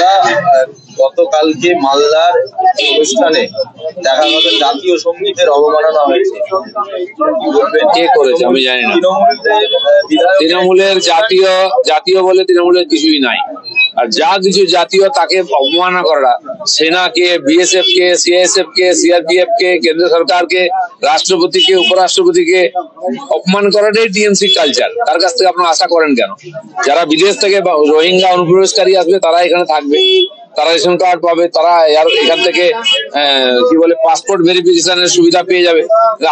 দাদা, গতকালকে মালদার অনুষ্ঠানে দেখা গেল জাতীয় সঙ্গীতের অবমাননা হয়েছে। কে করেছে আমি জানি না। তৃণমূলের জাতীয় বলে তৃণমূলের কিছুই নাই। আর যা কিছু জাতীয় তাকে অবমাননা করা, সেনাকে, বিএসএফ কে, সিআইএসএফ কে, সিআরপিএফ কে, কেন্দ্র সরকারকে, রাষ্ট্রপতিকে, উপরাষ্ট্রপতিকে অপমান করাটাই টিএমসি কালচার। তার কাছ থেকে আপনারা আশা করেন কেন? যারা বিদেশ থেকে রোহিঙ্গা অনুপ্রবেশকারী আসবে তারা এখানে থাকবে, তারা রেশন কার্ড পাবে, তারা এখান থেকে কি বলে পাসপোর্ট ভেরিফিকেশনের সুবিধা পেয়ে যাবে।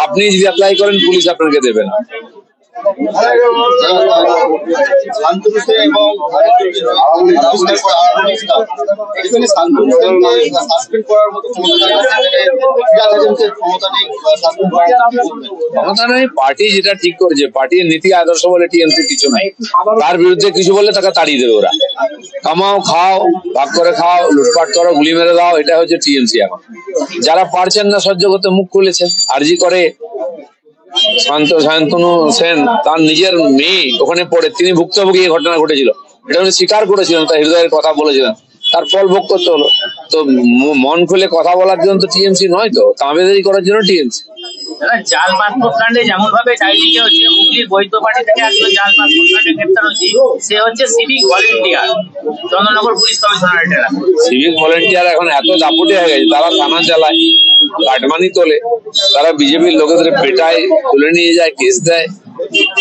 আপনি যদি অ্যাপ্লাই করেন পুলিশ আপনাকে দেবে না। ক্ষমতা নেই, পার্টি যেটা ঠিক করেছে, পার্টির নীতি আদর্শ বলে টিএমসি কিছু নাই। তার বিরুদ্ধে কিছু বললে তাকে তাড়িয়ে দেবে ওরা। কামাও, খাও, ভাগ করে খাও, লুটপাট করো, গুলি মেরে দাও, এটা হচ্ছে টিএমসি। এখন যারা পারছেন না সহ্য করতে মুখ খুলেছেন। আরজি করে শান্তনু সেন তার নিজের মেয়ে ওখানে পড়ে, তিনি ভুক্তভোগী এই ঘটনা ঘটেছিল, এটা উনি স্বীকার করেছিলেন, তার হৃদয়ের কথা বলেছিলেন, তার ফল ভোগ করতে হলো। তো মন খুলে কথা বলার জন্য তো টিএমসি নয়, তো তাঁবেদারি করার জন্য টিএমসি। জাল পাসপোর্ট কাণ্ডে যেমন ভাবে চারিদিকে হচ্ছে, হুগলির বৈদ্যবাড়ি থেকে একজন জাল পাসপোর্ট কাণ্ডে গ্রেপ্তার হচ্ছে, সে হচ্ছে civic volunteer, Chandannagar police commissionerate এলাকা। সিভিক ভলেন্টিয়ার এখন এত দাপুটে হয়ে গেছে, তারা থানা চালায়, কাটমানি তোলে, তারা বিজেপির লোকেদের পেটায়, তুলে নিয়ে যায়, কেস দেয়।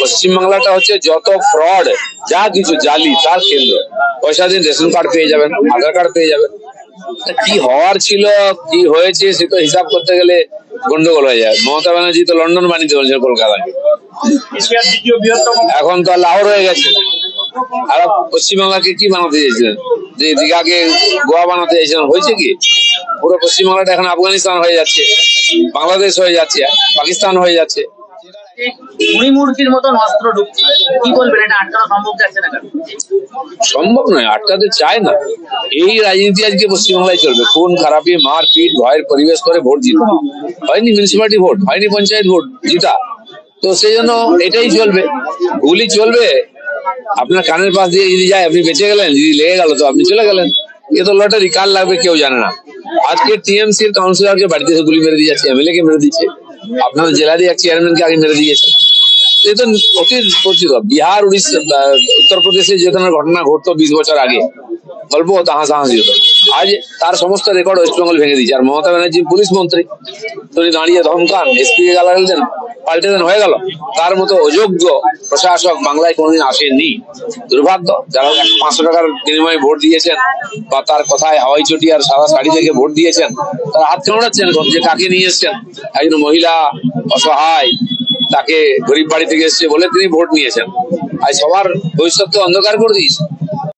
পশ্চিমবাংলাটা হচ্ছে যত ফ্রড, যা কিছু জালি, তার কেন্দ্র। পয়সা দিন রেশন কার্ড পেয়ে যাবেন, আধার কার্ড পেয়ে যাবেন। কি হওয়ার ছিল, কি হয়েছে, সে তো হিসাব করতে গেলে গন্ডগোল হয়ে যায়। মমতা ব্যানার্জি তো লন্ডন বানিয়ে বলছেন কলকাতায়, এখন তো লাহোর হয়ে গেছে। আর পশ্চিমবাংলাকে কি বানাতে চাইছিলেন? যে দীঘাকে গোয়া বানাতে চাইছিলেন, হয়েছে কি? পুরো পশ্চিমবাংলাটা এখন আফগানিস্তান হয়ে যাচ্ছে, বাংলাদেশ হয়ে যাচ্ছে, পাকিস্তান হয়ে যাচ্ছে। মূর্তির মতন অস্ত্র ঢুকছে, কি বলবেন, এটা আটকানো সম্ভব যাচ্ছে না? সম্ভব নয়, আটকাতে চায় না। এই রাজনীতি আজকে পশ্চিমবাংলায় চলবে, খুন খারাপি, মারপিট, ভয়ের পরিবেশ করে ভোট জিতা। হয়নি মিউনিসিপালিটি ভোট, হয়নি পঞ্চায়েত ভোট জিতা, তো সেই জন্য এটাই চলবে, গুলি চলবে। আপনার কানের পাশ দিয়ে যদি যায় আপনি বেঁচে গেলেন, যদি লেগে গেল তো আপনি চলে গেলেন। এ তো লটারি, কার লাগবে কেউ জানে না। আজকে টিএমসির কাউন্সিলরকে বাড়িতে গুলি মেরে দিয়ে যাচ্ছে, এমএলএ কে মেরে দিচ্ছে, আপনার জেলারই এক চেয়ারম্যানকে আগে মেরে দিয়েছে। এই তো অতি পরিচিত। বিহার, উড়িষ্যা, উত্তরপ্রদেশে যে ধরনের ঘটনা ঘটতো 20 বছর আগে, গল্প হতো, হাসাহাসি হতো, আজ তার সমস্ত রেকর্ড ওয়েস্টবেঙ্গল ভেঙে দিচ্ছে। আর মমতা ব্যানার্জি পুলিশ মন্ত্রী, তিনি দাঁড়িয়ে ধমকান, এসপি কে গালাগাল দেন, পাল্টে দেন, হয়ে গেল। তার মতো অযোগ্য প্রশাসক বাংলায় কোনোদিন আসেননি। দুর্ভাগ্য, যারা 500 টাকার বিনিময়ে ভোট দিয়েছেন বা তার কথায় হাওয়াই চটি আর সাদা শাড়ি থেকে ভোট দিয়েছেন, তারা হাত কামড়াচ্ছেন যে কাকে নিয়ে এসছেন। একজন মহিলা অসহায়, তাকে গরিব বাড়ি থেকে এসছে বলে তিনি ভোট নিয়েছেন। আজ সবার ভবিষ্যৎ অন্ধকার করে দিয়েছে।